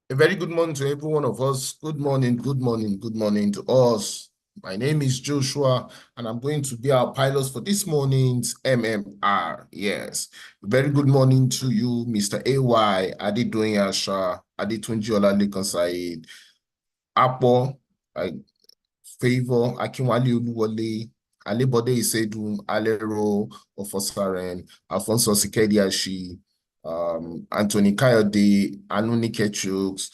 A very good morning to every one of us. Good morning, good morning, good morning to us. My name is Joshua, and I'm going to be our pilot for this morning's MMR. Yes. Very good morning to you, Mr. AY, Adedoyin Asha, Adetunji Olalekan Said, Apo, Favor, Akinwale Oluwole, Alebode Isedun, Alero Ofosaren, Alfonso Sikediashi, Anthony Kayode, Anunike Chooks,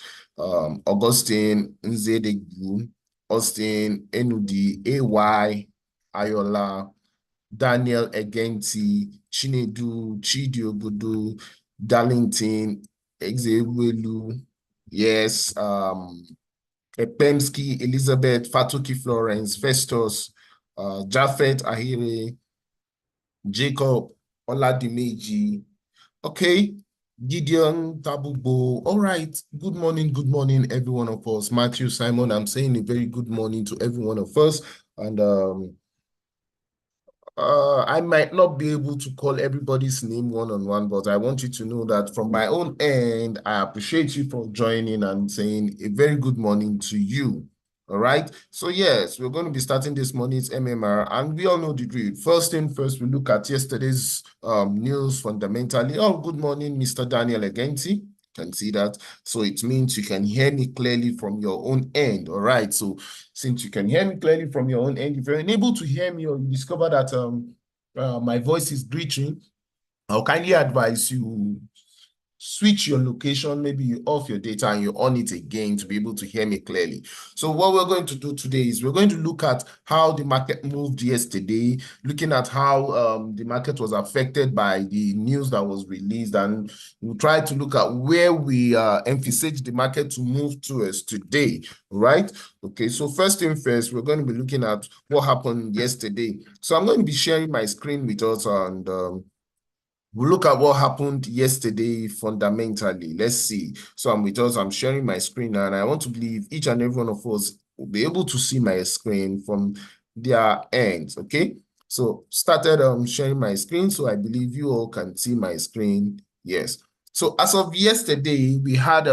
Augustine Nzedegu, Austin Enudi, AY, Ayola, Daniel Egenti, Chinedu, Chidi Obodo, Darlington, Exewelu, yes, Epemski, Elizabeth, Fatuki Florence, Festus, Japhet Ahire, Jacob, Oladimeji. Okay, Gideon Tabubo. All right. Good morning, every one of us. Matthew, Simon, I'm saying a very good morning to every one of us. And I might not be able to call everybody's name one-on-one, but I want you to know that from my own end, I appreciate you for joining and saying a very good morning to you. All right. So yes, we're going to be starting this morning's MMR, and we all know the drill. First thing first, we look at yesterday's news fundamentally. Oh, good morning, Mr. Daniel Egenti. Can see that. So it means you can hear me clearly from your own end. All right. So since you can hear me clearly from your own end, if you're unable to hear me or you discover that my voice is glitching, I'll kindly advise you switch your location, maybe you off your data and you on it again to be able to hear me clearly. So what we're going to do today is we're going to look at how the market moved yesterday, looking at how the market was affected by the news that was released, and we'll try to look at where we envisage the market to move towards today, right? Okay, so first thing first, we're going to be looking at what happened yesterday. So I'm going to be sharing my screen with us, and we'll look at what happened yesterday fundamentally. Let's see. So I'm with us, I'm sharing my screen, and I want to believe each and every one of us will be able to see my screen from their ends, okay? So started sharing my screen, so I believe you all can see my screen. Yes. So as of yesterday, we had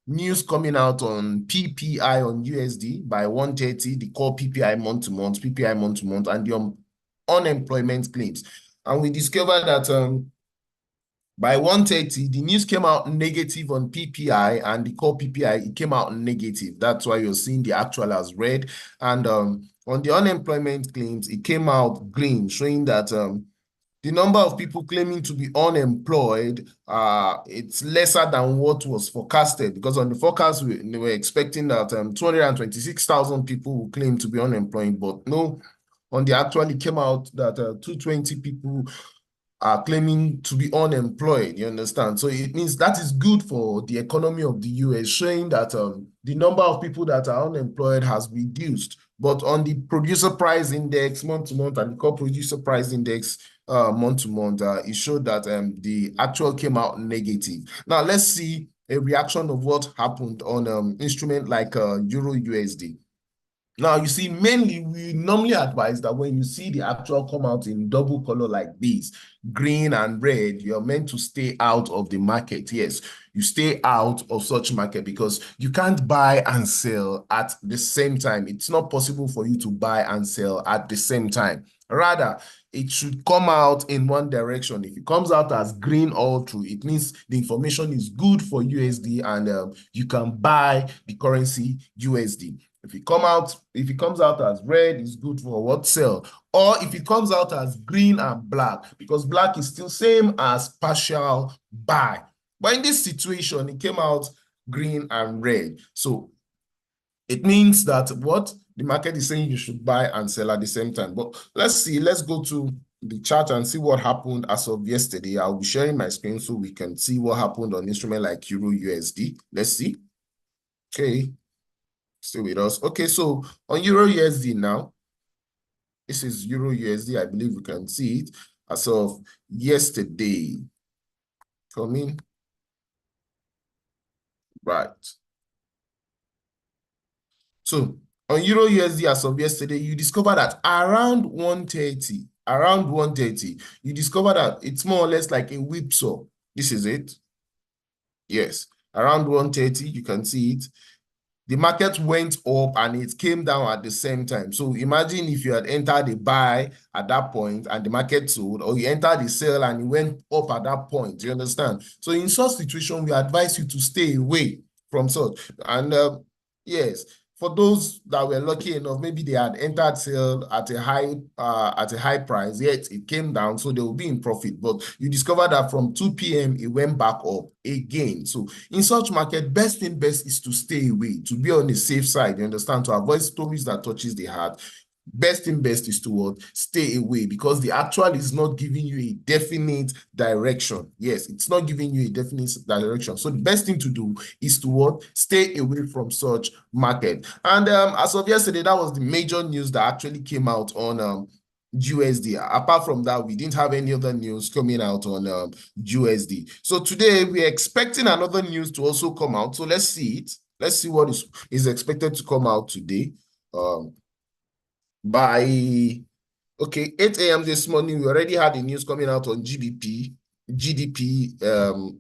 news coming out on PPI on USD by 130, the core PPI month-to-month, PPI month-to-month, and the unemployment claims. And we discovered that by 130, the news came out negative on PPI, and the core PPI, it came out negative. That's why you're seeing the actual as red. And on the unemployment claims, it came out green, showing that the number of people claiming to be unemployed, it's lesser than what was forecasted, because on the forecast, they were expecting that 226,000 people will claim to be unemployed, but no, on the actual, it came out that 220 people are claiming to be unemployed, you understand? So it means that is good for the economy of the US, showing that the number of people that are unemployed has reduced. But on the producer price index month to month and the core producer price index month to month, it showed that the actual came out negative. Now let's see a reaction of what happened on instrument like Euro USD. Now, you see, mainly we normally advise that when you see the actual come out in double color like this, green and red, you're meant to stay out of the market. Yes, you stay out of such market because you can't buy and sell at the same time. It's not possible for you to buy and sell at the same time. Rather, it should come out in one direction. If it comes out as green all through, it means the information is good for USD, and you can buy the currency USD. If it comes out as red, it's good for what sell. Or if it comes out as green and black, because black is still same as partial buy. But in this situation, it came out green and red. So it means that what the market is saying you should buy and sell at the same time. But let's see, let's go to the chart and see what happened as of yesterday. I'll be sharing my screen so we can see what happened on instrument like Euro USD. Let's see. Okay. Stay with us. Okay, so on Euro USD now, this is Euro USD. I believe we can see it as of yesterday. Coming. Right. So on Euro USD as of yesterday, you discover that around 130, you discover that it's more or less like a whipsaw. This is it. Yes. around 130, you can see it. The market went up and it came down at the same time. So imagine if you had entered a buy at that point and the market sold, or you entered the sell and it went up at that point. You understand? So in such situation, we advise you to stay away from such. And yes, for those that were lucky enough, maybe they had entered sale at a high price, yet it came down, so they will be in profit. But you discover that from 2 p.m. it went back up again. So in such market, best thing best is to stay away, to be on the safe side, you understand, to avoid stories that touches the heart. Best thing best is to what? Stay away, because the actual is not giving you a definite direction. Yes, it's not giving you a definite direction. So the best thing to do is to what? Stay away from such market. And as of yesterday, that was the major news that actually came out on USD. Apart from that, we didn't have any other news coming out on USD. So today we're expecting another news to also come out. So let's see it. Let's see what is expected to come out today. By 8 a.m. this morning, we already had the news coming out on GDP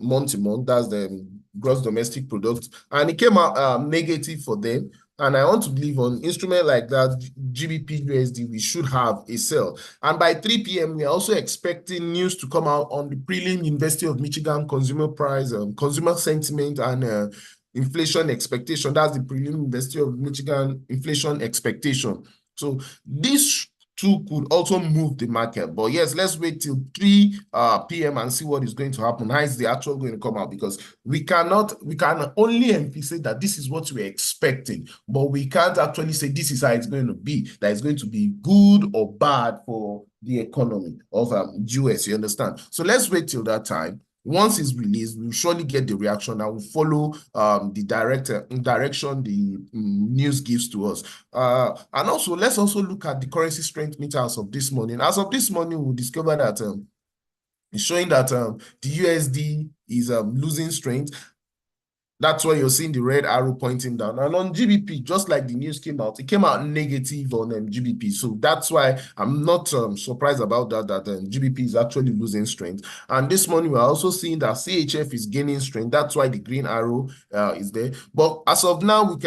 month to month. That's the gross domestic product, and it came out negative for them. And I want to believe on instrument like that, GBP USD, we should have a sell. And by 3 p.m., we are also expecting news to come out on the prelim University of Michigan consumer price, consumer sentiment, and inflation expectation. That's the prelim University of Michigan inflation expectation. So these two could also move the market. But yes, let's wait till 3 p.m. and see what is going to happen. How is the actual going to come out? Because we can only emphasize that this is what we're expecting, but we can't actually say this is how it's going to be, that it's going to be good or bad for the economy of US, you understand? So let's wait till that time. Once it's released, we'll surely get the reaction and we'll follow the direction the news gives to us. And also, let's also look at the currency strength meter as of this morning. As of this morning, we'll discover that it's showing that the USD is losing strength. That's why you're seeing the red arrow pointing down. And on GBP, just like the news came out, it came out negative on GBP. So that's why I'm not surprised about that GBP is actually losing strength. And this morning, we're also seeing that CHF is gaining strength. That's why the green arrow is there. But as of now, we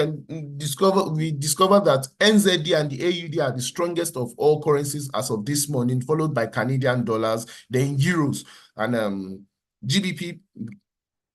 discover that NZD and the AUD are the strongest of all currencies as of this morning, followed by Canadian dollars, then euros. And GBP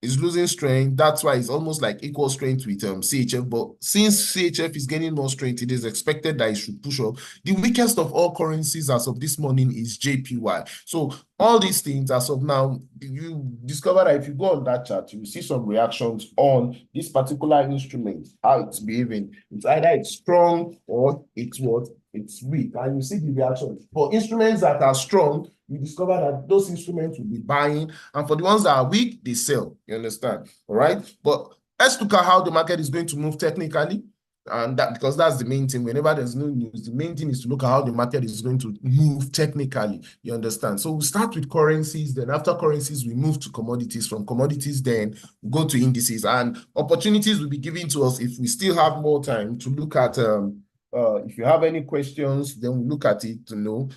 is losing strength. That's why it's almost like equal strength with CHF. But since CHF is gaining more strength, it is expected that it should push up. The weakest of all currencies as of this morning is JPY. So all these things as of now, you discover that if you go on that chart, you will see some reactions on this particular instrument, how it's behaving. It's either it's strong or it's what? It's weak. And you see the reaction. For instruments that are strong, you discover that those instruments will be buying, and for the ones that are weak, they sell. You understand? All right. But let's look at how the market is going to move technically. And that, because that's the main thing. Whenever there's no news, the main thing is to look at how the market is going to move technically. You understand? So we start with currencies, then after currencies, we move to commodities. From commodities, then we go to indices, and opportunities will be given to us if we still have more time to look at. If you have any questions, then we look at it to know.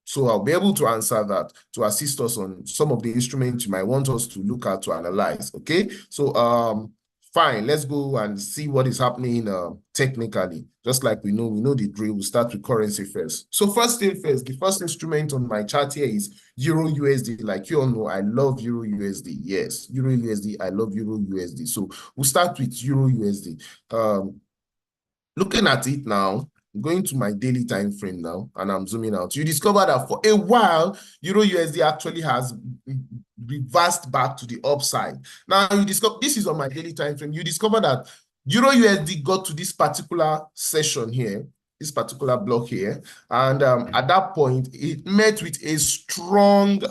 So I'll be able to answer that to assist us on some of the instruments you might want us to look at to analyze. Okay. So fine, let's go and see what is happening technically. Just like we know the drill. We'll start with currency first. So first thing first, the first instrument on my chart here is Euro USD. Like you all know, I love Euro USD. Yes, Euro USD, I love Euro USD. So we'll start with Euro USD. Looking at it now, going to my daily time frame now, and I'm zooming out. You discover that for a while, Euro USD actually has reversed back to the upside. Now you discover, this is on my daily time frame. You discover that Euro USD got to this particular session here, this particular block here, and at that point, it met with a strong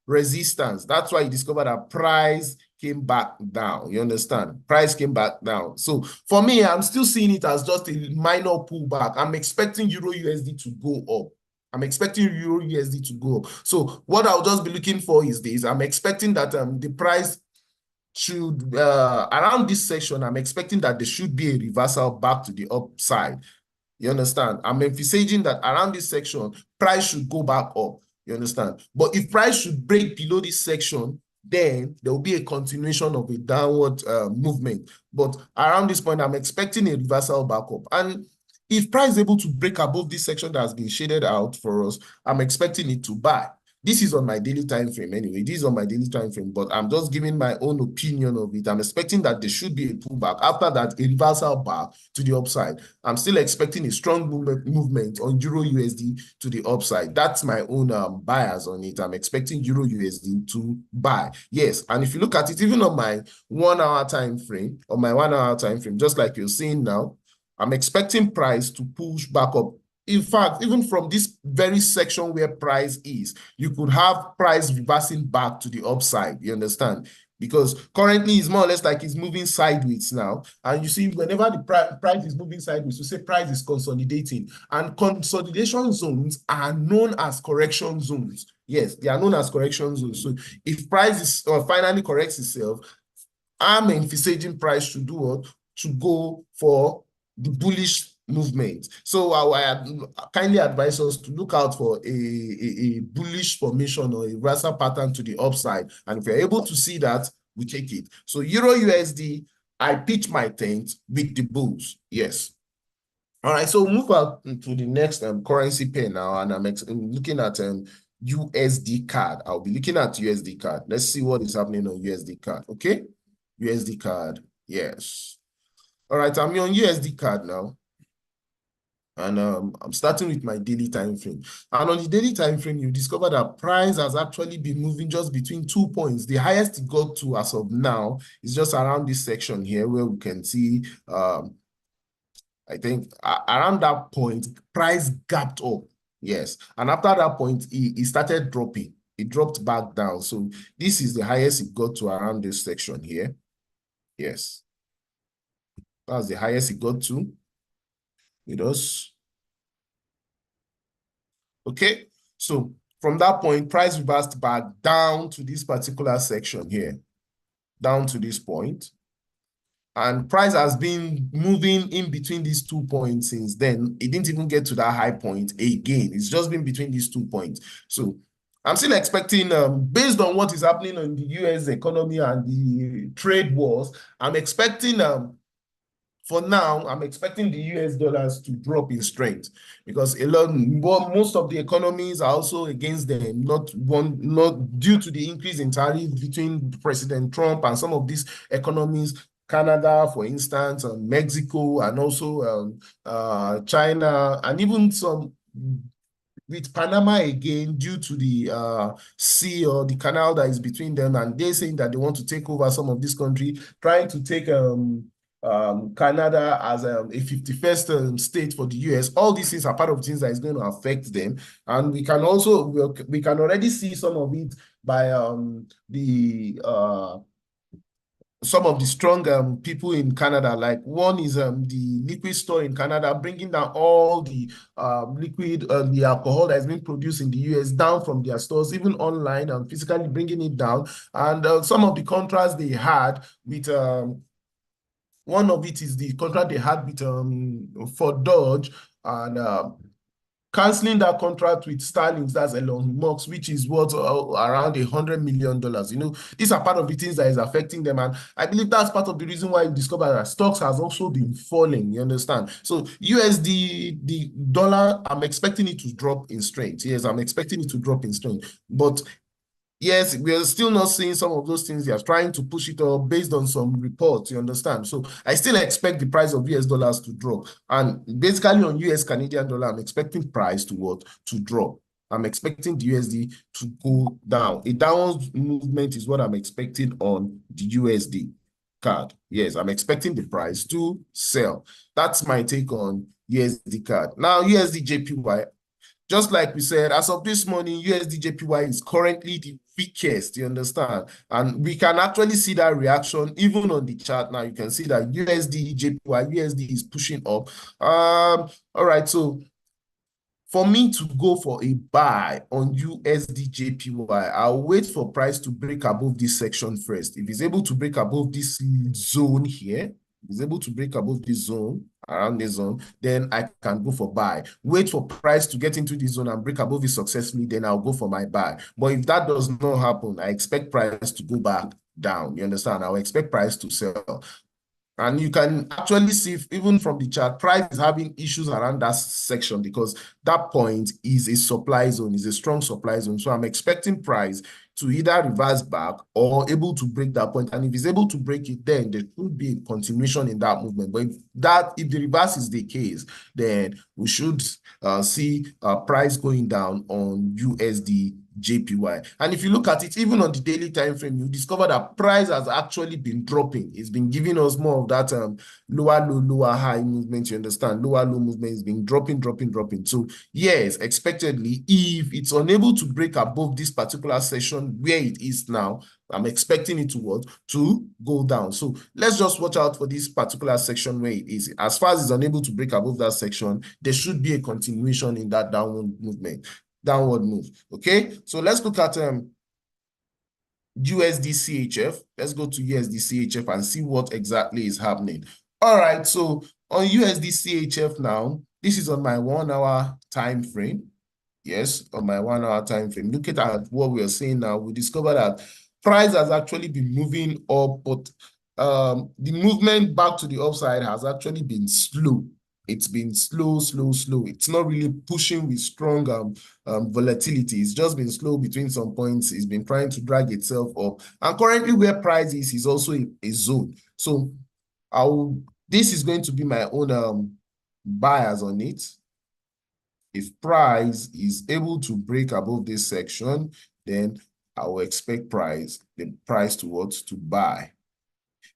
resistance. That's why you discover that price came back down. You understand? Price came back down. So for me, I'm still seeing it as just a minor pullback. I'm expecting Euro USD to go up. I'm expecting Euro USD to go up. So what I'll just be looking for is this. I'm expecting that the price should, around this section, I'm expecting that there should be a reversal back to the upside. You understand? I'm emphasizing that around this section, price should go back up. You understand? But if price should break below this section, then there will be a continuation of a downward movement. But around this point, I'm expecting a reversal back up. And if price is able to break above this section that has been shaded out for us, I'm expecting it to buy. This is on my daily time frame anyway. This is on my daily time frame, but I'm just giving my own opinion of it. I'm expecting that there should be a pullback. After that, a reversal back to the upside. I'm still expecting a strong movement on Euro USD to the upside. That's my own bias on it. I'm expecting Euro USD to buy. Yes, and if you look at it, even on my 1 hour time frame, just like you're seeing now, I'm expecting price to push back up. In fact, even from this very section where price is, you could have price reversing back to the upside. You understand? Because currently it's more or less like it's moving sideways now. And you see, whenever the price is moving sideways, you say price is consolidating. And consolidation zones are known as correction zones. Yes, they are known as correction zones. So if price is finally corrects itself, I'm envisaging price to do what? To go for the bullish movement. So I kindly advise us to look out for a bullish formation or a reversal pattern to the upside. And if you're able to see that, we take it. So Euro USD, I pitch my tent with the bulls. Yes. All right. So move out to the next currency pair now. And I'm looking at USD card. I'll be looking at USD card. Let's see what is happening on USD card. Okay. USD card. Yes. All right. I'm on USD card now. And I'm starting with my daily time frame. And on the daily time frame, you discover that price has actually been moving just between 2 points. The highest it got to as of now is just around this section here where we can see, I think around that point, price gapped up. Yes. And after that point, it started dropping. It dropped back down. So this is the highest it got to around this section here. Yes. That's the highest it got to with us. Okay, so from that point, price reversed back down to this particular section here, down to this point. And price has been moving in between these 2 points since then. It didn't even get to that high point again. It's just been between these 2 points. So I'm still expecting, based on what is happening in the US economy and the trade wars, I'm expecting for now, I'm expecting the US dollars to drop in strength because most of the economies are also against them, not due to the increase in tariff between President Trump and some of these economies, Canada, for instance, and Mexico, and also China, and even some with Panama again, due to the sea or the canal that is between them, and they're saying that they want to take over some of this country, trying to take Canada as a 51st state for the US. All these things are part of things that is going to affect them. And we can also, we can already see some of it by some of the strong people in Canada. Like one is the liquid store in Canada, bringing down all the liquid, the alcohol that has been produced in the US down from their stores, even online, and physically bringing it down. And some of the contracts they had with one of it is the contract they had with for Dodge, and canceling that contract with Starlink, that's Elon Musk, which is worth around $100 million. You know, these are part of the things that is affecting them. And I believe that's part of the reason why you discover that stocks has also been falling, you understand? So USD, the dollar, I'm expecting it to drop in strength. Yes, I'm expecting it to drop in strength. But yes, we are still not seeing some of those things. They are trying to push it up based on some reports, you understand? So I still expect the price of US dollars to drop. And basically on US Canadian dollar, I'm expecting price to what? To drop. I'm expecting the USD to go down. A downward movement is what I'm expecting on the USD card. Yes, I'm expecting the price to sell. That's my take on USD card. Now, USD JPY. Just like we said, as of this morning, USD JPY is currently the weakest, you understand? And we can actually see that reaction even on the chart now. You can see that USD JPY, USD is pushing up. All right, so for me to go for a buy on USD JPY, I'll wait for price to break above this section first. If it's able to break above this zone here, if it's able to break above this zone, around this zone, then I can go for buy. Wait for price to get into this zone and break above it successfully, then I'll go for my buy. But if that does not happen, I expect price to go back down. You understand? I'll expect price to sell. And you can actually see, even from the chart, price is having issues around that section because that point is a supply zone, is a strong supply zone. So I'm expecting price to either reverse back or able to break that point. And if it's able to break it, then there could be a continuation in that movement. But if the reverse is the case, then we should see price going down on USD JPY. And if you look at it, even on the daily time frame, you discover that price has actually been dropping. It's been giving us more of that lower low, lower high movement. You understand? Lower low movement is been dropping. So yes, expectedly, if it's unable to break above this particular session where it is now, I'm expecting it to go down. So let's just watch out for this particular section where it is. As far as it's unable to break above that section, there should be a continuation in that downward move. Okay, so let's look at USD CHF. Let's go to USD CHF and see what exactly is happening. All right, so on USD CHF now, this is on my 1 hour time frame. Yes, on my 1 hour time frame. Look at what we are seeing now. We discover that price has actually been moving up, but the movement back to the upside has actually been slow. It's been slow. It's not really pushing with strong volatility. It's just been slow between some points. It's been trying to drag itself up. And currently where price is also a zone. So this is going to be my own bias on it. If price is able to break above this section, then I will expect the price to buy.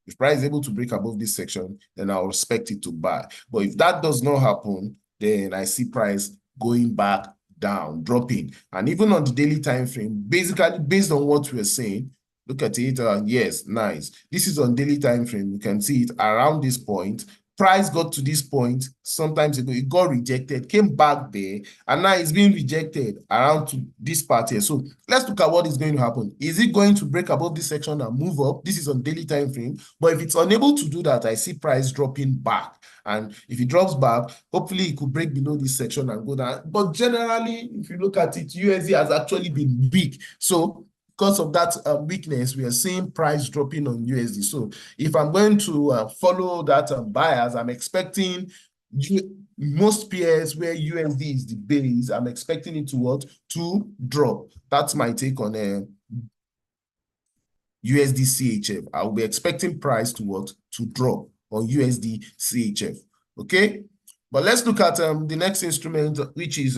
If price is able to break above this section, then I'll expect it to buy. But if that does not happen, then I see price going back down, dropping. And even on the daily time frame, basically based on what we're saying, look at it. Yes, nice. This is on daily time frame. You can see it around this point. Price got to this point sometimes ago, it got rejected, came back there, and now it's being rejected around to this part here. So let's look at what is going to happen. Is it going to break above this section and move up? This is on daily time frame. But if it's unable to do that, I see price dropping back. And if it drops back, hopefully it could break below this section and go down. But generally, if you look at it, USD has actually been weak. So because of that weakness, we are seeing price dropping on USD. So if I'm going to follow that bias, I'm expecting most pairs where USD is the base, I'm expecting it to drop. That's my take on USD CHF. I'll be expecting price to drop on USD CHF. Okay, but let's look at the next instrument, which is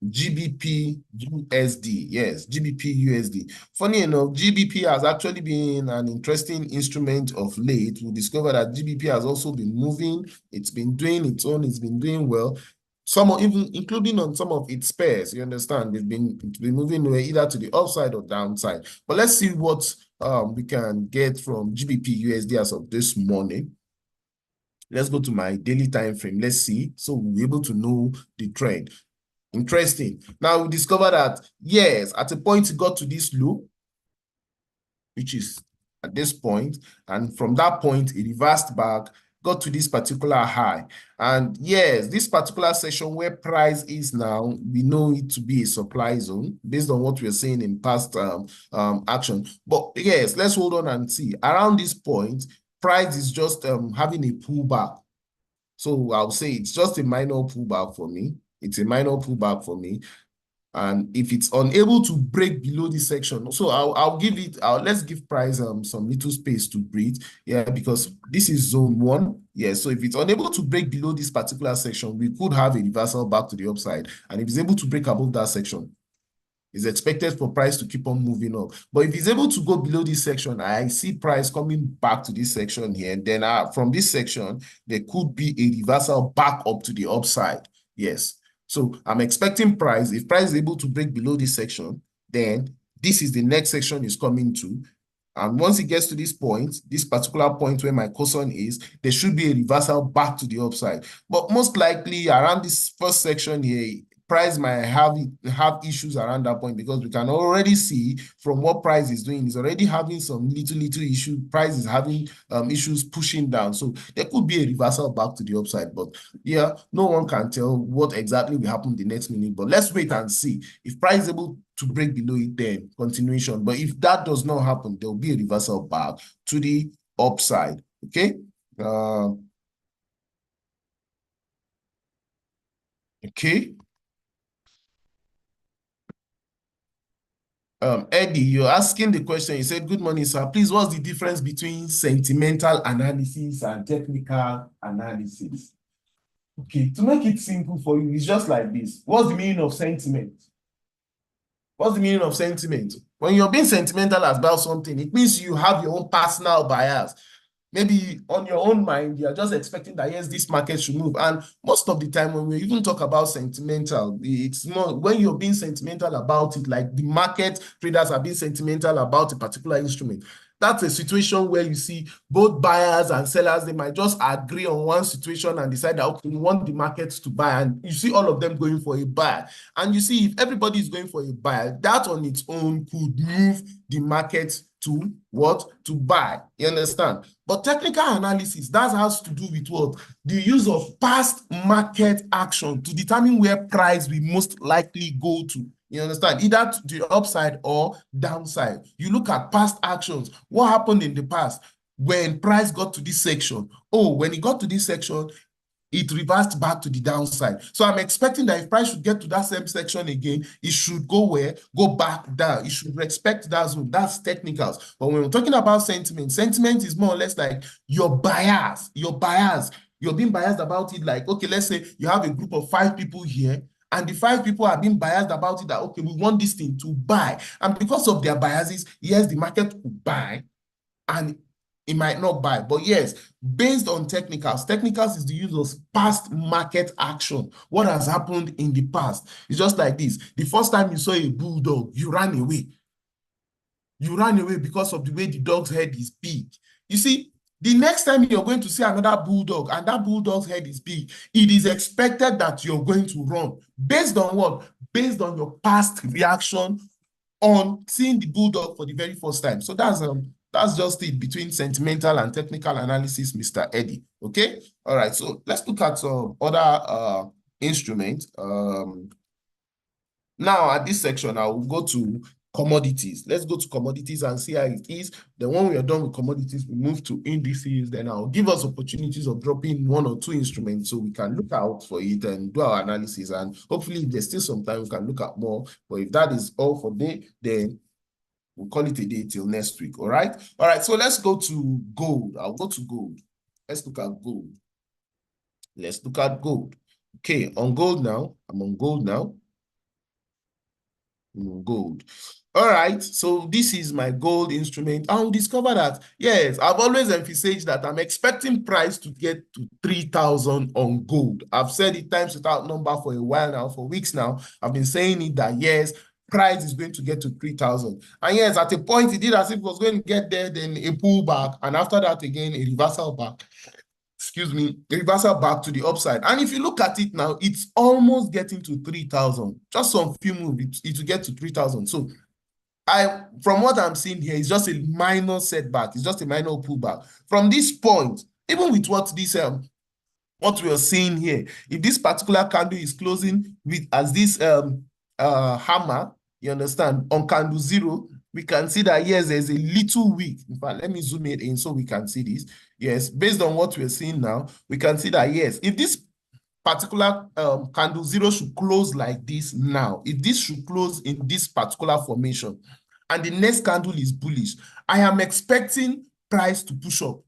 GBP USD. Yes, GBP USD. Funny enough, GBP has actually been an interesting instrument of late. We discovered that GBP has also been moving. It's been doing its own. It's been doing well. Even including on some of its pairs. You understand? It's been moving either to the upside or downside. But let's see what we can get from GBP USD as of this morning. Let's go to my daily time frame. Let's see. So we'll be able to know the trend. Interesting. Now we discover that, yes, at a point it got to this low, which is at this point, and from that point it reversed back, got to this particular high. And yes, this particular section where price is now, we know it to be a supply zone based on what we're seeing in past action. But yes, let's hold on and see. Around this point, price is just having a pullback. So I'll say it's just a minor pullback for me. It's a minor pullback for me. And if it's unable to break below this section, so let's give price some little space to breathe. Yeah, because this is zone 1. Yeah, so if it's unable to break below this particular section, we could have a reversal back to the upside. And if it's able to break above that section, it's expected for price to keep on moving up. But if it's able to go below this section, I see price coming back to this section here. And then from this section, there could be a reversal back up to the upside. Yes. So I'm expecting price. If price is able to break below this section, then this is the next section is coming to. And once it gets to this point, this particular point where my cosine is, there should be a reversal back to the upside. But most likely around this first section here, price might have issues around that point, because we can already see from what price is doing, is already having some little issue. Price is having issues pushing down. So there could be a reversal back to the upside. But yeah, no one can tell what exactly will happen the next minute. But let's wait and see. If price is able to break below it, then continuation. But if that does not happen, there will be a reversal back to the upside. Okay. Okay. Eddie, you're asking the question. You said, good morning, sir. Please, what's the difference between sentimental analysis and technical analysis? Okay, to make it simple for you, it's just like this. What's the meaning of sentiment? What's the meaning of sentiment? When you're being sentimental about something, it means you have your own personal bias. Maybe on your own mind, you're just expecting that, yes, this market should move. And most of the time, when we even talk about sentimental, it's not when you're being sentimental about it, like the market traders are being sentimental about a particular instrument. That's a situation where you see both buyers and sellers, they might just agree on one situation and decide that, okay, we want the market to buy. And you see all of them going for a buy. And you see, if everybody is going for a buy, that on its own could move the market to what? To buy. You understand? But technical analysis, that has to do with what? The use of past market action to determine where price will most likely go to. You understand? Either to the upside or downside. You look at past actions. What happened in the past when price got to this section? Oh, when it got to this section, it reversed back to the downside. So I'm expecting that if price should get to that same section again, it should go where? Go back down. It should respect that zone. That's technicals. But when we're talking about sentiment, sentiment is more or less like your bias. Your bias. You're being biased about it. Like, okay, let's say you have a group of 5 people here, and the 5 people are being biased about it that, okay, we want this thing to buy. And because of their biases, yes, the market could buy, and it might not buy. But yes, based on technicals is the use of past market action. What has happened in the past? It's just like this. The first time you saw a bulldog, you ran away. You ran away because of the way the dog's head is big. You see, the next time you're going to see another bulldog and that bulldog's head is big, it is expected that you're going to run. Based on what? Based on your past reaction on seeing the bulldog for the very first time. So that's just it between sentimental and technical analysis, Mr. Eddie. Okay. All right. So let's look at some other instruments. Now at this section, I will go to commodities. Let's go to commodities and see how it is. Then when we are done with commodities, we move to indices. Then I'll give us opportunities of dropping 1 or 2 instruments so we can look out for it and do our analysis. And hopefully, if there's still some time, we can look at more. But if that is all for today, then we'll call it a day till next week. All right. All right. So let's go to gold. I'll go to gold. Let's look at gold. Let's look at gold. Okay. On gold now. I'm on gold now. Gold. All right, so this is my gold instrument. I'll discover that, yes, I've always emphasized that I'm expecting price to get to 3,000 on gold. I've said it times without number for a while now, for weeks now. I've been saying it that, yes, price is going to get to 3,000. And yes, at a point, it did as if it was going to get there, then a pullback, and after that, again, a reversal back. Excuse me, a reversal back to the upside. And if you look at it now, it's almost getting to 3,000. Just some few moves, it will get to 3,000. So from what I'm seeing here, it's just a minor setback. It's just a minor pullback. From this point, even with what we are seeing here, if this particular candle is closing with as this hammer, you understand, on candle 0, we can see that, yes, there's a little wick. In fact, let me zoom it in so we can see this. Yes, based on what we're seeing now, we can see that, yes, if this particular candle 0 should close like this now, if this should close in this particular formation, and the next candle is bullish, I am expecting price to push up.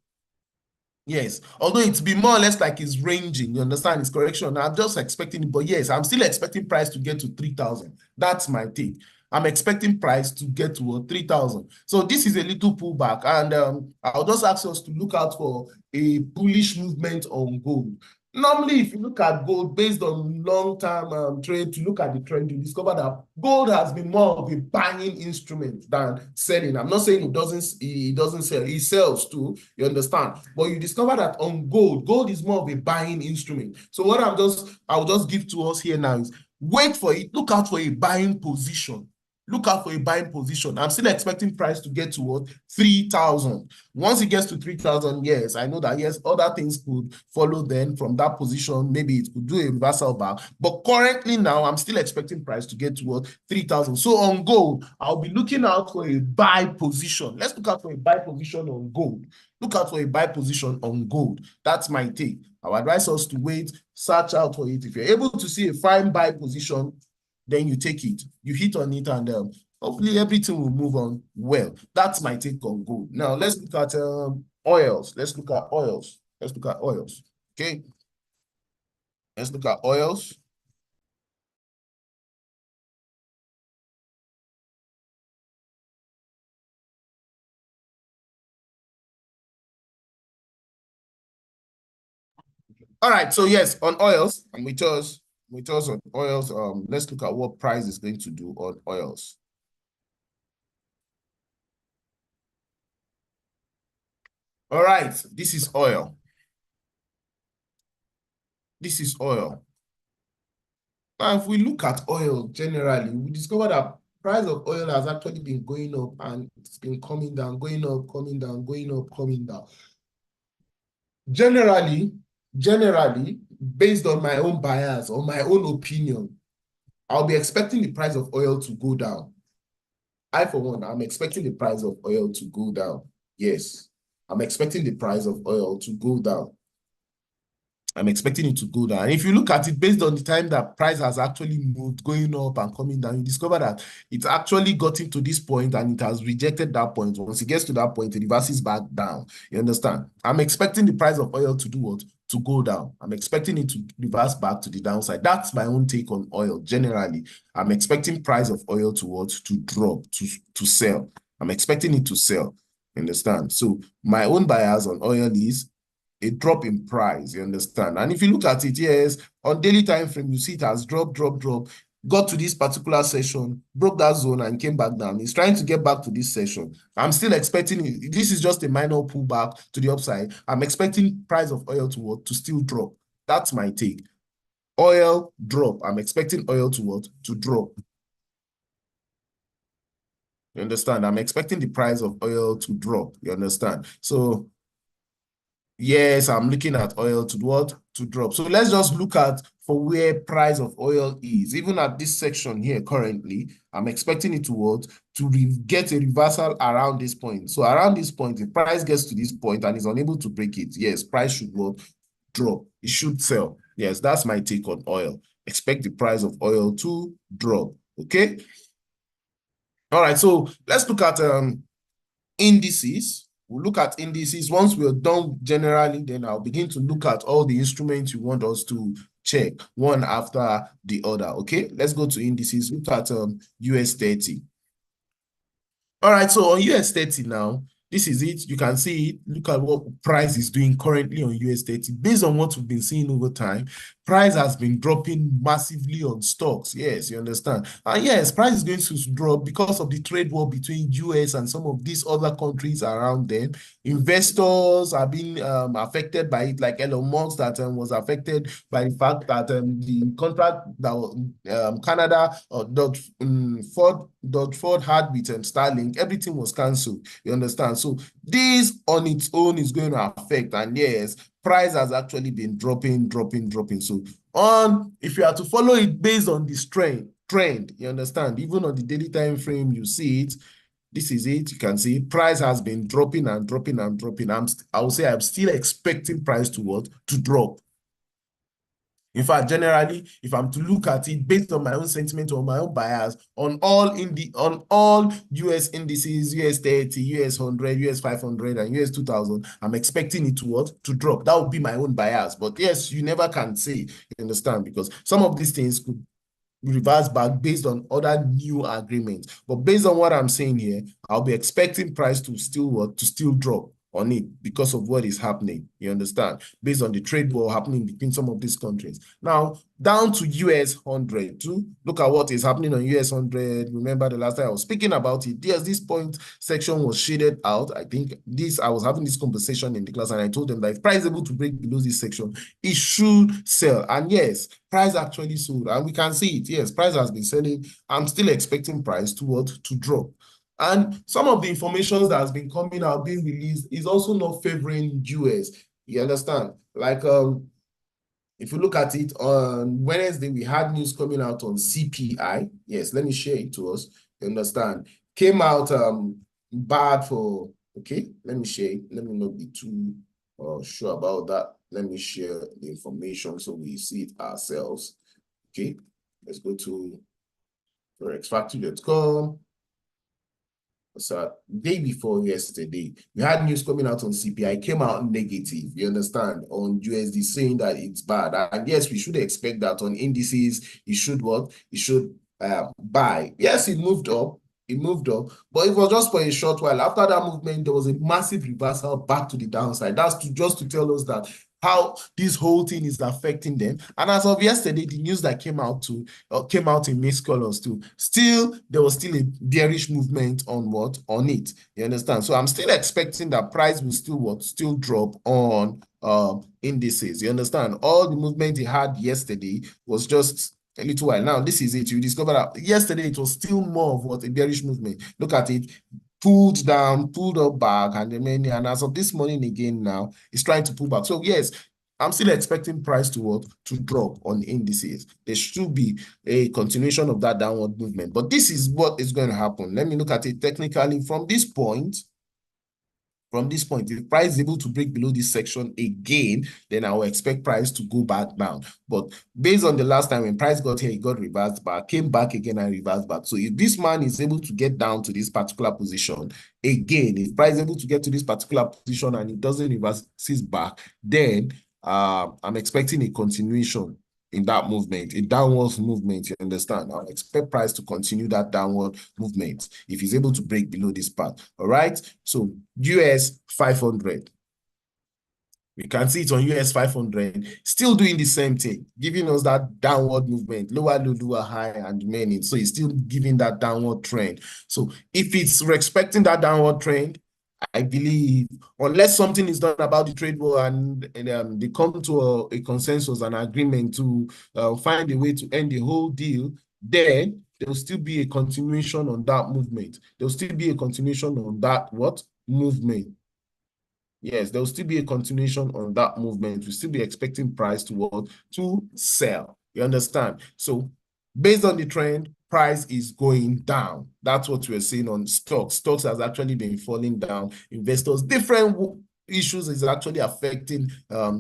Yes, although it's be more or less like it's ranging, you understand, it's correction. I'm just expecting it, but yes, I'm still expecting price to get to 3,000. That's my take. I'm expecting price to get to 3,000. So this is a little pullback, and I'll just ask us to look out for a bullish movement on gold. Normally, if you look at gold based on long-term trade, to look at the trend, you discover that gold has been more of a buying instrument than selling. I'm not saying it doesn't sell, it sells too, you understand? But you discover that on gold is more of a buying instrument. So what I'll just give to us here now is, Wait for it. Look out for a buying position. Look out for a buying position. I'm still expecting price to get to what? 3,000. Once it gets to 3,000, yes, I know that, yes, other things could follow then from that position. Maybe it could do a reversal back. But currently now, I'm still expecting price to get to what? 3,000. So on gold, I'll be looking out for a buy position. Let's look out for a buy position on gold. Look out for a buy position on gold. That's my take. I would advise us to wait, search out for it. If you're able to see a fine buy position, then you take it. You hit on it, and hopefully everything will move on well. That's my take on gold. Now, let's look at oils. Let's look at oils. Let's look at oils. Okay. Let's look at oils. All right, so yes, on oils, and with us on oils, let's look at what price is going to do on oils. All right, this is oil. This is oil. Now, if we look at oil generally, we discover that price of oil has actually been going up, and it's been coming down, going up, coming down, going up, coming down. Generally, based on my own bias or my own opinion, I'll be expecting the price of oil to go down. I, for one, I'm expecting the price of oil to go down. Yes, I'm expecting the price of oil to go down. I'm expecting it to go down. And if you look at it based on the time that price has actually moved, going up and coming down, you discover that it's actually gotten to this point and it has rejected that point. Once it gets to that point, it reverses back down. You understand? I'm expecting the price of oil to do what? To go down. I'm expecting it to reverse back to the downside. That's my own take on oil. Generally, I'm expecting price of oil to what? To drop, to sell. I'm expecting it to sell. You understand? So my own bias on oil is a drop in price, you understand? And if you look at it, yes, on daily time frame, you see it has dropped, got to this particular session, broke that zone and came back down. It's trying to get back to this session. I'm still expecting it. This is just a minor pullback to the upside. I'm expecting price of oil to what? To still drop. That's my take. Oil drop. I'm expecting oil to what? To drop. You understand? I'm expecting the price of oil to drop. You understand? So yes, I'm looking at oil to what? To drop. So let's just look at for where price of oil is. Even at this section here currently, I'm expecting it to what? To get a reversal around this point. So around this point, if price gets to this point and is unable to break it, yes, price should what? Drop. It should sell. Yes, that's my take on oil. Expect the price of oil to drop. Okay? All right, so let's look at indices. We'll look at indices. Once we're done generally, then I'll begin to look at all the instruments you want us to check one after the other. Okay, let's go to indices. Look at US 30. All right, so on US 30 now, this is it. You can see it. Look at what price is doing currently on US 30. Based on what we've been seeing over time, price has been dropping massively on stocks. Yes, you understand. And yes, price is going to drop because of the trade war between US and some of these other countries around them. Investors are being affected by it, like Elon Musk that was affected by the fact that the contract that Canada or Ford had with Starlink, everything was cancelled. You understand? So this on its own is going to affect, and yes, price has actually been dropping. So if you are to follow it based on this trend, you understand? Even on the daily time frame, you see it. This is it. You can see price has been dropping and dropping. I would say I'm still expecting price to what? To drop. In fact, generally, if I'm to look at it based on my own sentiment or my own bias on all US indices, US 30, US 100, US 500, and US 2000, I'm expecting it to what? To drop. That would be my own bias. But yes, you never can say, you understand, because some of these things could reverse back based on other new agreements. But based on what I'm saying here, I'll be expecting price to still what? To still drop. on it because of what is happening. You understand? Based on the trade war happening between some of these countries. Now, down to US 100 too. Look at what is happening on US 100. Remember the last time I was speaking about it. Yes, this point section was shaded out. I think I was having this conversation in the class and I told them that if price is able to break below this section, it should sell. And yes, price actually sold. And we can see it. Yes, price has been selling. I'm still expecting price to drop. And some of the information that has been coming out, being released, is also not favoring US. You understand? Like, if you look at it on Wednesday, we had news coming out on CPI. Yes, let me share it to us. You understand? Came out bad for, okay, let me share it. Let me not be too sure about that. Let me share the information so we see it ourselves. Okay, let's go to forexfactory.com. So day before yesterday, we had news coming out on CPI, came out negative, you understand, on USD saying that it's bad. And yes, we should expect that on indices, it should what? It should buy. Yes, it moved up, but it was just for a short while. After that movement, there was a massive reversal back to the downside. That's just to tell us that how this whole thing is affecting them. And as of yesterday, the news that came out in mixed colors too. Still, there was still a bearish movement on it. You understand? So I'm still expecting that price will still drop on indices. You understand? All the movement he had yesterday was just a little while. Now, this is it. You discover that yesterday it was still more of a bearish movement. Look at it. Pulled down, pulled up back, and as of this morning again now, it's trying to pull back. So yes, I'm still expecting price to drop on indices. There should be a continuation of that downward movement. But this is what is going to happen. Let me look at it technically from this point. From this point, if price is able to break below this section again, then I will expect price to go back down. But based on the last time when price got here, it got reversed back, came back again and reversed back. So if this man is able to get down to this particular position, again, if price is able to get to this particular position and it doesn't reverse back, then I'm expecting a continuation in that movement, a downward movement, you understand? I expect price to continue that downward movement if he's able to break below this part, all right? So US 500. We can see it on US 500, still doing the same thing, giving us that downward movement, lower low, lower high, and remaining. So it's still giving that downward trend. So if it's respecting that downward trend, I believe, unless something is done about the trade war and they come to a consensus, an agreement to find a way to end the whole deal, then there will still be a continuation on that movement. There will still be a continuation on that movement. Yes, there will still be a continuation on that movement. We'll still be expecting price to sell. You understand? So based on the trend, price is going down. That's what we're seeing on stocks. Stocks has actually been falling down. Investors, different issues is actually affecting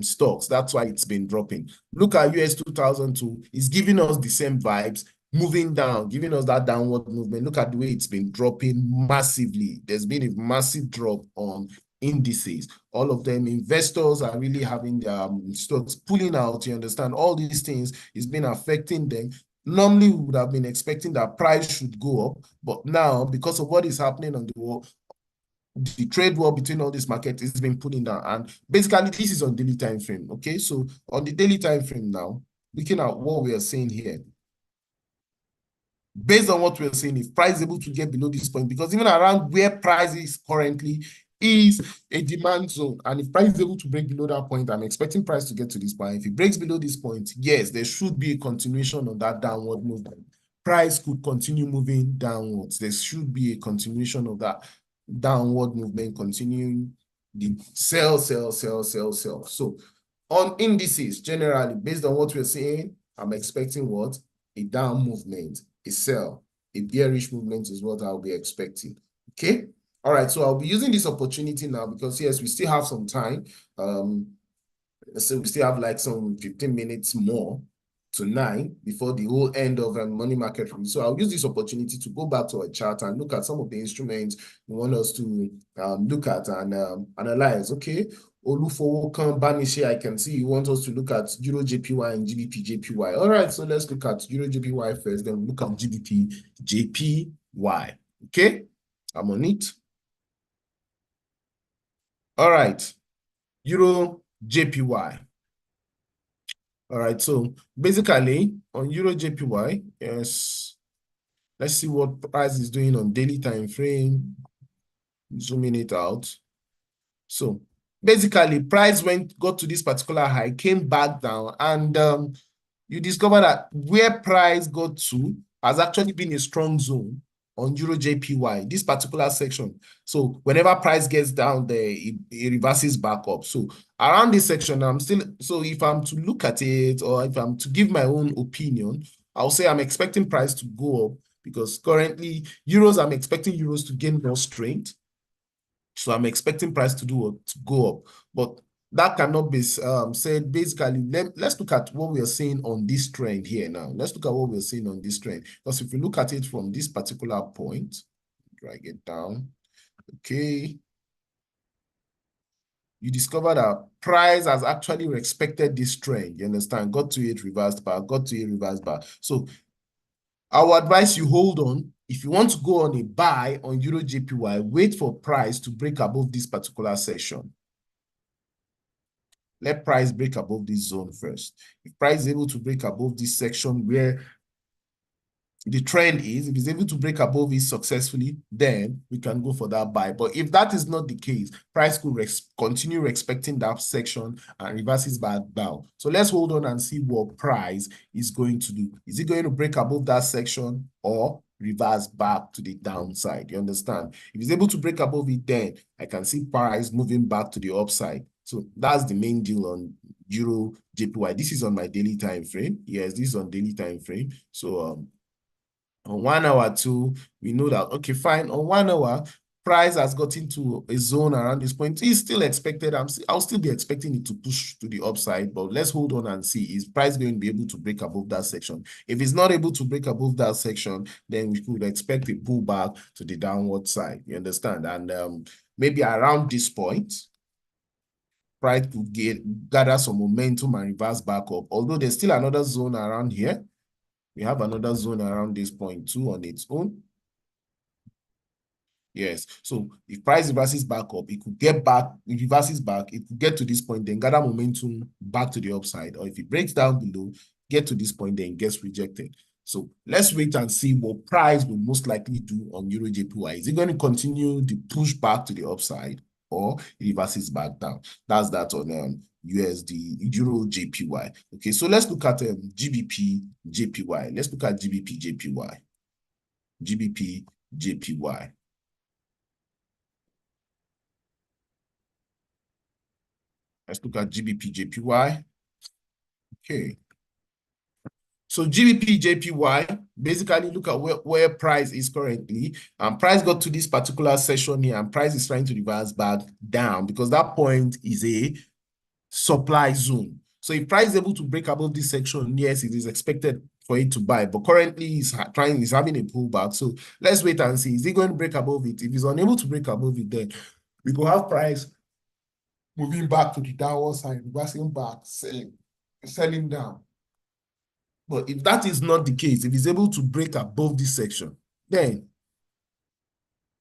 stocks. That's why it's been dropping. Look at US 2002. It's giving us the same vibes, moving down, giving us that downward movement. Look at the way it's been dropping massively. There's been a massive drop on indices. All of them, investors are really having their stocks pulling out. You understand? All these things is been affecting them. Normally, we would have been expecting that price should go up, but now, because of what is happening on the world, the trade war between all these markets has been pulling down. And basically, this is on daily time frame. Okay, so on the daily time frame now, looking at what we are seeing here, based on what we're seeing, if price is able to get below this point, because even around where price is currently is a demand zone, and if price is able to break below that point, I'm expecting price to get to this point. If it breaks below this point, yes, there should be a continuation of that downward movement. Price could continue moving downwards. There should be a continuation of that downward movement, continuing the sell. So on indices, generally, based on what we're seeing, I'm expecting what? A down movement, a sell, a bearish movement is what I'll be expecting. Okay. All right. So I'll be using this opportunity now because yes, we still have some time. So we still have like some 15 minutes more to 9 before the whole end of money market review. So I'll use this opportunity to go back to our chart and look at some of the instruments we want us to look at and analyze. Okay. Olufowokan Banishe, I can see you want us to look at Euro JPY and GBP JPY. All right, so let's look at Euro JPY first, then look at GBP JPY. Okay, I'm on it. All right, Euro JPY. All right, so basically on Euro JPY, yes, let's see what price is doing on daily time frame. Zooming it out. So basically, price got to this particular high, came back down, and you discover that where price got to has actually been a strong zone on Euro JPY, this particular section. So whenever price gets down there, it reverses back up. So around this section, so if I'm to look at it, or if I'm to give my own opinion, I'll say I'm expecting price to go up, because currently I'm expecting euros to gain more strength. So I'm expecting price to go up, but that cannot be said. Basically, let's look at what we are seeing on this trend here now. Let's look at what we're seeing on this trend, because if we look at it from this particular point, drag it down, okay, you discover that price has actually respected this trend. You understand? Got to it, reversed back, got to it, reversed back. So I would advise you hold on. If you want to go on a buy on Euro JPY, wait for price to break above this particular section. Let price break above this zone first. If price is able to break above this section where the trend is, if it's able to break above it successfully, then we can go for that buy. But if that is not the case, price could continue respecting that section and reverses back down. So let's hold on and see what price is going to do. Is it going to break above that section or reverse back to the downside? You understand? If it's able to break above it, then I can see price moving back to the upside. So that's the main deal on Euro JPY. This is on my daily time frame. Yes, this is on daily time frame. So on 1 hour too, we know that, okay, fine. On 1 hour, price has got into a zone around this point. It's still expected. I'll still be expecting it to push to the upside, but let's hold on and see. Is price going to be able to break above that section? If it's not able to break above that section, then we could expect a pullback to the downward side. You understand? And maybe around this point, price could gather some momentum and reverse back up. Although there's still another zone around here. We have another zone around this point too on its own. Yes. So if price reverses back up, it could get back, it reverses back, it could get to this point, then gather momentum back to the upside. Or if it breaks down below, get to this point, then gets rejected. So let's wait and see what price will most likely do on Euro JPY. Is it going to continue the push back to the upside, or it reverses back down? That's that on USD, Euro JPY. Okay, so let's look at GBP JPY. Let's look at GBP JPY. GBP JPY. Let's look at GBP JPY. Okay. So GBP JPY, basically look at where price is currently. And price got to this particular session here, and price is trying to reverse back down, because that point is a supply zone. So if price is able to break above this section, yes, it is expected for it to buy. But currently he's having a pullback. So let's wait and see. Is he going to break above it? If he's unable to break above it, then we will have price moving back to the downward side, reversing back, selling down. But if that is not the case, if he's able to break above this section, then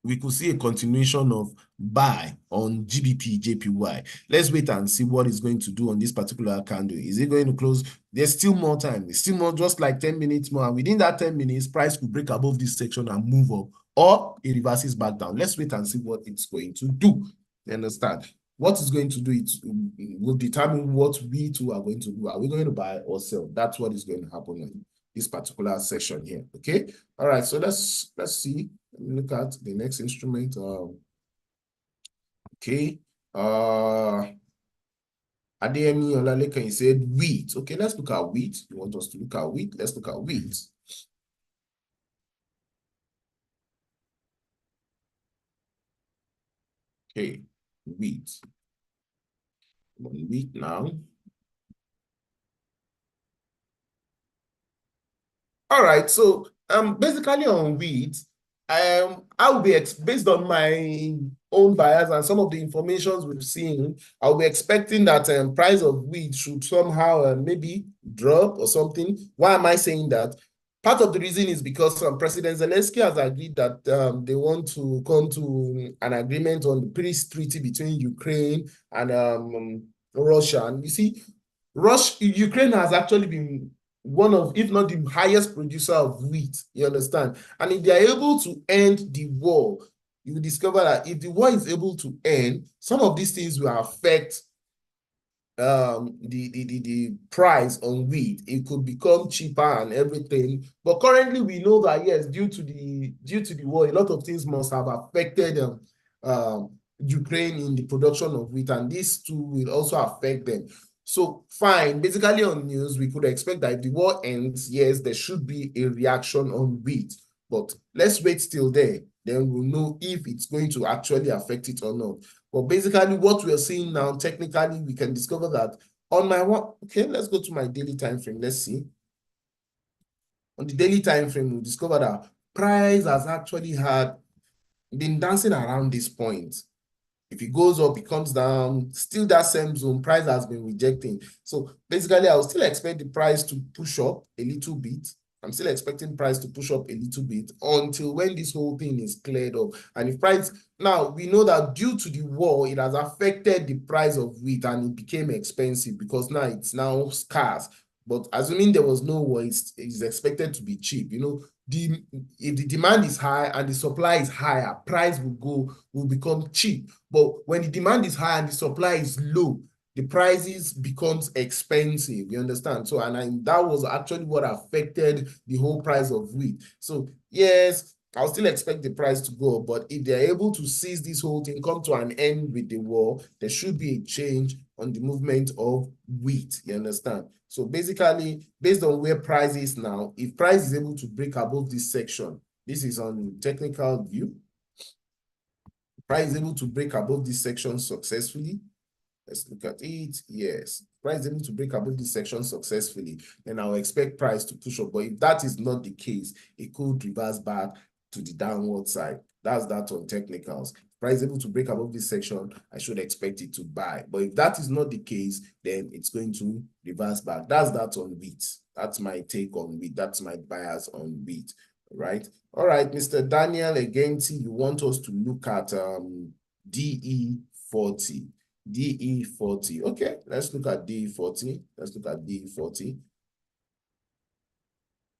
we could see a continuation of buy on GBP JPY. Let's wait and see what it's going to do on this particular candle. Is it going to close? There's still more time. It's still more, just like 10 minutes more. And within that 10 minutes, price could break above this section and move up, or it reverses back down. Let's wait and see what it's going to do. You understand? What it's going to do, it will determine what we too are going to do. Are we going to buy or sell? That's what is going to happen in this particular session here. Okay. All right. So let's see. Look at the next instrument. Okay. Adeyemi Olalekan, he said wheat. Okay, let's look at wheat. You want us to look at wheat? Let's look at wheat. Okay, wheat. Wheat now. All right, so basically on wheat, I will be based on my own bias and some of the informations we've seen, I'll be expecting that price of wheat should somehow maybe drop or something. Why am I saying that? Part of the reason is because President Zelensky has agreed that they want to come to an agreement on the peace treaty between Ukraine and Russia. And you see, Ukraine has actually been one of, if not the highest producer of wheat, you understand? And if they are able to end the war, you will discover that if the war is able to end, some of these things will affect the price on wheat. It could become cheaper and everything, but currently we know that yes, due to the war, a lot of things must have affected Ukraine in the production of wheat, and this too will also affect them. So fine, basically on news, we could expect that if the war ends, yes, there should be a reaction on wheat, but let's wait till then we'll know if it's going to actually affect it or not. But basically, what we're seeing now, technically, we can discover that on my one. Okay, let's go to my daily time frame. Let's see. On the daily time frame, we discover that price has actually been dancing around this point. If it goes up, it comes down, still that same zone, price has been rejecting. So basically, I will still expect the price to push up a little bit. I'm still expecting price to push up a little bit until when this whole thing is cleared up. And if price, now we know that due to the war, it has affected the price of wheat and it became expensive because now it's now scarce. But assuming there was no war, it's expected to be cheap. You know, if the demand is high and the supply is higher, price will become cheap. But when the demand is high and the supply is low, the prices becomes expensive. You understand? So, and that was actually what affected the whole price of wheat. So, yes, I'll still expect the price to go up, but if they're able to seize this whole thing, come to an end with the war, there should be a change on the movement of wheat. You understand? So basically, based on where price is now, if price is able to break above this section, this is on technical view, price is able to break above this section successfully. Let's look at it. Yes, price is able to break above this section successfully, then I'll expect price to push up. But if that is not the case, it could reverse back to the downward side. That's that on technicals. Price is able to break above this section, I should expect it to buy. But if that is not the case, then it's going to reverse back. That's that on wheat. That's my take on wheat. That's my bias on wheat, right? All right, Mr. Daniel Agenti, you want us to look at DE40. DE40. Okay, let's look at DE40. Let's look at DE40.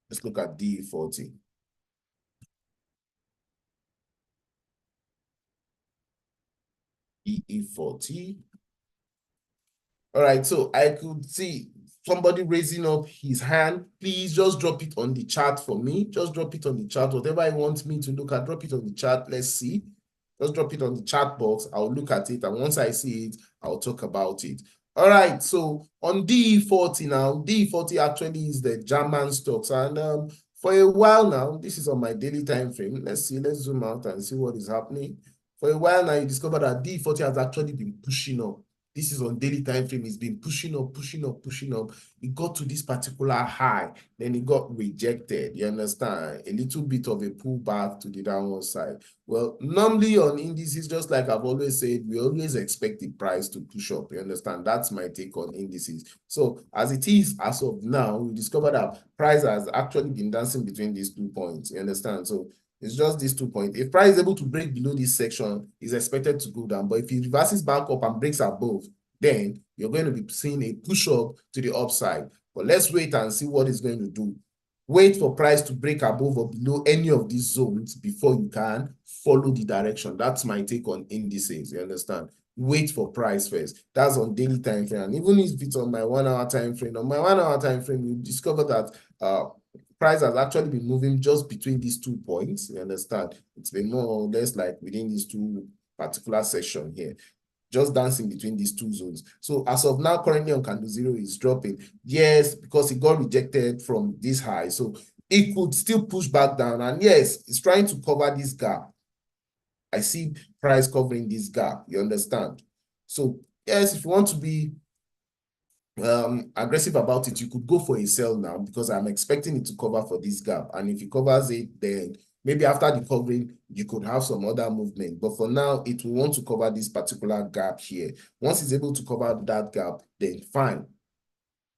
Let's look at DE40. DE40. All right, so I could see somebody raising up his hand. Please just drop it on the chat for me. Just drop it on the chat. Whatever I want me to look at, drop it on the chat. Let's see. Just drop it on the chat box. I'll look at it. And once I see it, I'll talk about it. All right. So on DE40 now, DE40 actually is the German stocks. And for a while now, this is on my daily time frame. Let's see. Let's zoom out and see what is happening. For a while now, you discover that DE40 has actually been pushing up. This is on daily time frame. It's been pushing up, pushing up, pushing up. It got to this particular high. Then it got rejected. You understand? A little bit of a pullback to the downward side. Well, normally on indices, just like I've always said, we always expect the price to push up. You understand? That's my take on indices. So as it is, as of now, we discovered that price has actually been dancing between these 2 points. You understand? So it's just these 2 points. If price is able to break below this section, it's expected to go down. But if it reverses back up and breaks above, then you're going to be seeing a push up to the upside. But let's wait and see what it's going to do. Wait for price to break above or below any of these zones before you can follow the direction. That's my take on indices. You understand? Wait for price first. That's on daily time frame. And even if it's on my 1 hour time frame, on my 1 hour time frame, you discover that price has actually been moving just between these 2 points. You understand? It's been more or less like within these 2 particular sections here, just dancing between these 2 zones. So as of now, currently on candle zero is dropping. Yes, because it got rejected from this high. So it could still push back down. And yes, it's trying to cover this gap. I see price covering this gap. You understand? So yes, if you want to be aggressive about it, you could go for a sell now because I'm expecting it to cover for this gap. And if it covers it, then maybe after the covering, you could have some other movement. But for now, it will want to cover this particular gap here. Once it's able to cover that gap, then fine.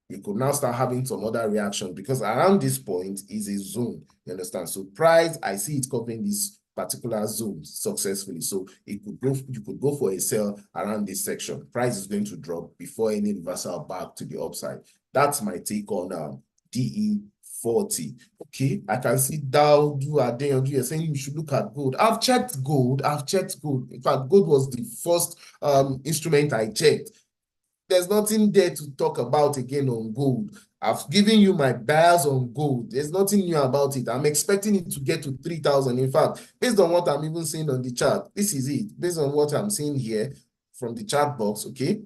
you could now start having some other reaction, because around this point is a zone. You understand? So price, I see it covering this particular zone successfully. So you could go for a sell around this section. Price is going to drop before any reversal back to the upside. That's my take on DE40. Okay, I can see Dow, you're saying you should look at gold. I've checked gold. In fact, gold was the first instrument I checked. There's nothing there to talk about again on gold. I've given you my buyers on gold. There's nothing new about it. I'm expecting it to get to 3,000. In fact, based on what I'm even seeing on the chart, this is it. Based on what I'm seeing here from the chart box, okay?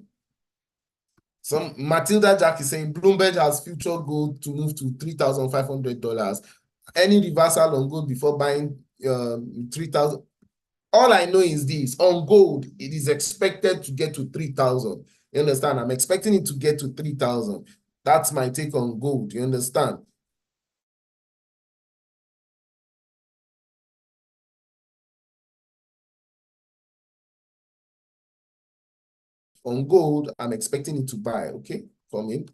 Some Matilda Jack is saying Bloomberg has future gold to move to $3,500. Any reversal on gold before buying 3,000? All I know is this: on gold, it is expected to get to 3,000. You understand? I'm expecting it to get to 3,000. That's my take on gold. You understand? On gold, I'm expecting it to buy. Okay, come in.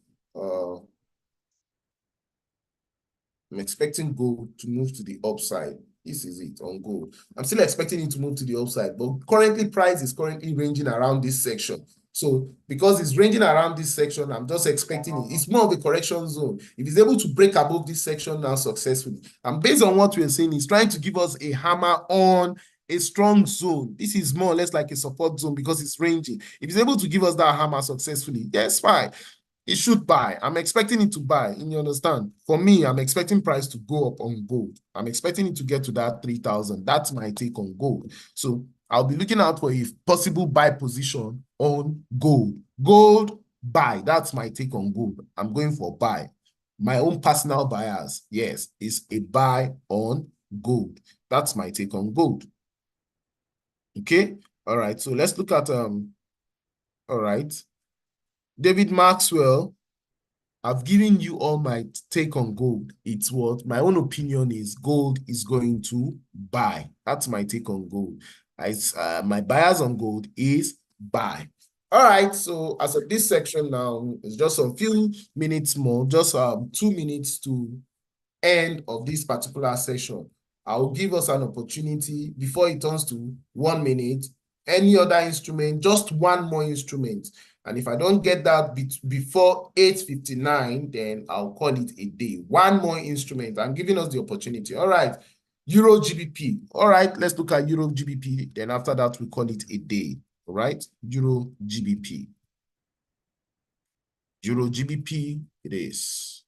I'm expecting gold to move to the upside. This is it on gold. I'm still expecting it to move to the upside, but currently price is currently ranging around this section. So because it's ranging around this section, I'm just expecting it. It's more of a correction zone. If it's able to break above this section now successfully, and based on what we're seeing, it's trying to give us a hammer on a strong zone. This is more or less like a support zone because it's ranging. If it's able to give us that hammer successfully, yes, fine. It should buy. I'm expecting it to buy. You understand? For me, I'm expecting price to go up on gold. I'm expecting it to get to that 3,000. That's my take on gold. So I'll be looking out for a possible buy position on gold. Gold, buy. That's my take on gold. I'm going for buy. My own personal bias, yes, is a buy on gold. That's my take on gold. Okay? All right. So let's look at all right. David Maxwell, I've given you all my take on gold. It's what my own opinion is. Gold is going to buy. That's my take on gold. My bias on gold is buy. All right. So as of this section now, it's just a few minutes more, just 2 minutes to end of this particular session. I'll give us an opportunity before it turns to 1 minute. Any other instrument, just one more instrument. And if I don't get that before 8:59, then I'll call it a day. One more instrument. I'm giving us the opportunity. All right. Euro GBP. All right. Let's look at Euro GBP. Then after that, we call it a day. All right. Euro GBP. Euro GBP it is.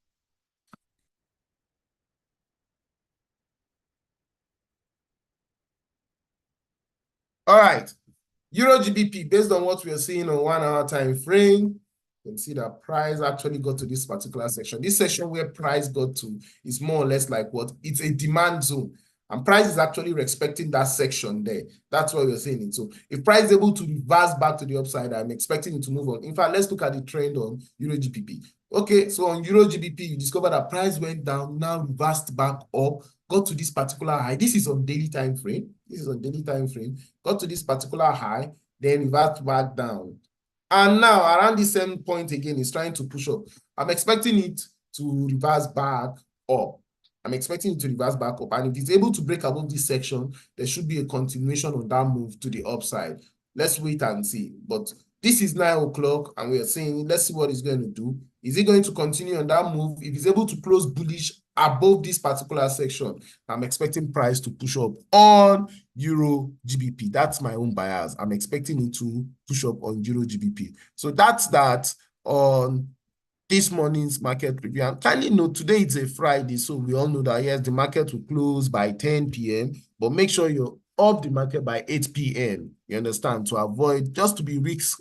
All right. Euro GBP, based on what we are seeing on 1 hour time frame, you can see that price actually got to this particular section. This section where price got to is more or less like what? It's a demand zone. And price is actually respecting that section there. That's why we're saying it. So if price is able to reverse back to the upside, I'm expecting it to move on. In fact, let's look at the trend on Euro GBP. Okay, so on Euro GBP, you discover that price went down, now reversed back up, got to this particular high. This is on daily time frame. This is on daily time frame. Got to this particular high, then reversed back down. And now around the same point again, it's trying to push up. I'm expecting it to reverse back up. I'm expecting it to reverse back up. And if it's able to break above this section, there should be a continuation on that move to the upside. Let's wait and see. But this is 9 o'clock and we are saying, let's see what it's going to do. Is it going to continue on that move? If it's able to close bullish above this particular section, I'm expecting price to push up on Euro GBP. That's my own bias. I'm expecting it to push up on Euro GBP. So that's that on this morning's market review. And kindly note, today it's a Friday, so we all know that yes, the market will close by 10 p.m., but make sure you're off the market by 8 p.m. You understand? To avoid, just to be risk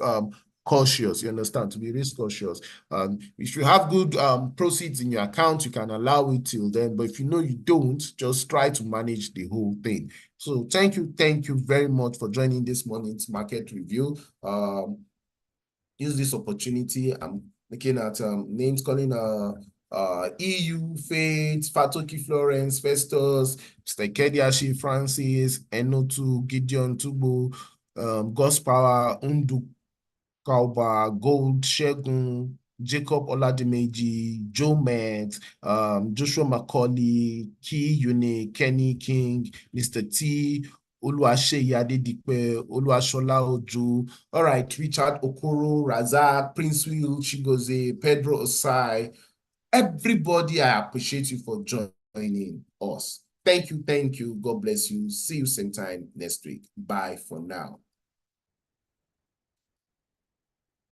cautious, you understand, to be risk cautious. If you have good proceeds in your account, you can allow it till then, but if you know you don't, just try to manage the whole thing. So thank you very much for joining this morning's market review. Use this opportunity. I'm looking at names calling EU, Faith, Fatoki Florence, Festus, Mr. Kediashi, Francis, Enotu, Gideon Tubo, Gospower, Undu Kauba, Gold, Shegun, Jacob Oladimeji, Joe Met, Joshua Macaulay, Key Uni, Kenny King, Mr. T, Oluwaseyi Adedipe, Oluwashola Ojo, all right, Richard Okoro, Razak, Prince Will, Chigoze, Pedro Osai, everybody, I appreciate you for joining us. Thank you. God bless you. See you same time next week. Bye for now.